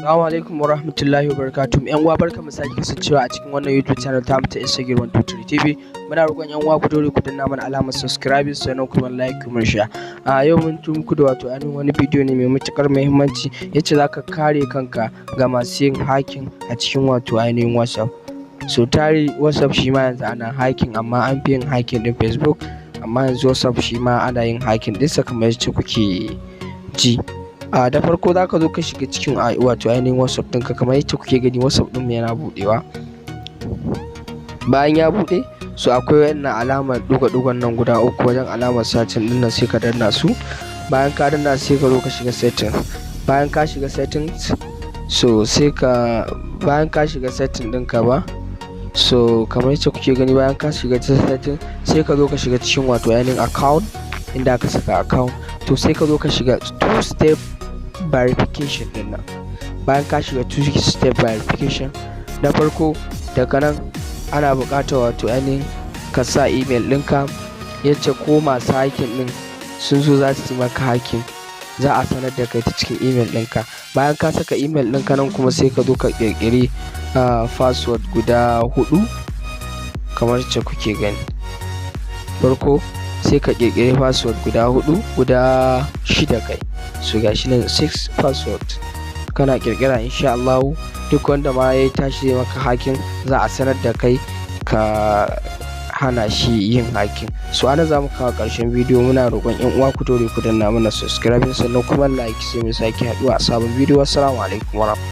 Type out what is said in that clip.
Assalamu alaikum wa rahmatullahi wa barakatuh. Yan uwa barkamu sake kasancewa a cikin wannan YouTube channel ta mu ta Instagram 23 TV. Muna roƙon yan uwa ku dole ku danna mana alamar subscribe sannan kuma like kuma share. A yau mun tun muku da wato ainihin wani bidiyo ne mai matukar muhimmanci yace zaka kare kanka ga masu yin hacking a cikin wato ainihin WhatsApp. So tari WhatsApp shi ma yanzu ana hacking amma an fi yin hacking din Facebook, amma yanzu WhatsApp shi ma ana yin hacking ɗinsa kamar yadda kuke ji. Da farko za ka zo ka shiga cikin wato ainihin WhatsApp ɗinka kamar yadda kuke gani WhatsApp ɗin yana buɗewa. Bayan ya buɗe so akwai wannan alamar ɗuga-ɗugan nan guda uku wajen alamar satin ɗin nan sai ka danna su. Bayan ka danna sai ka zo ka shiga setting. Bayan ka shiga settings so bayan ka shiga setting ɗinka ba so kamar yadda kuke gani bayan ka shiga setting sai ka zo ka shiga cikin wato ainihin account inda aka saka account to sai ka zo ka shiga two step verification din nan. Bayan ka shiga two step verification na farko daga nan ana buƙatar wato ainihin ka sa email ɗinka yace ko masu hacking ɗin sun zo za su yi maka hacking za a sanar da kai ta cikin email ɗinka. Bayan ka saka email ɗinka nan kuma sai ka zo ka ƙirƙiri password guda 4 kamar yadda kuke gani. Farko sai ka ƙirƙiri password guda 6 kai so gashi nan 6 password kana ƙirƙira insha Allah duk wanda ma ya tashi zai maka hacking za a sanar da kai ka hana shi yin hacking. So ana za mu kawo ƙarshen bidiyo. Muna roƙon yan uwa ku dole ku danna mana subscribe sannan kuma like sai mu sake haɗuwa a sabon bidiyo. Assalamu alaikum.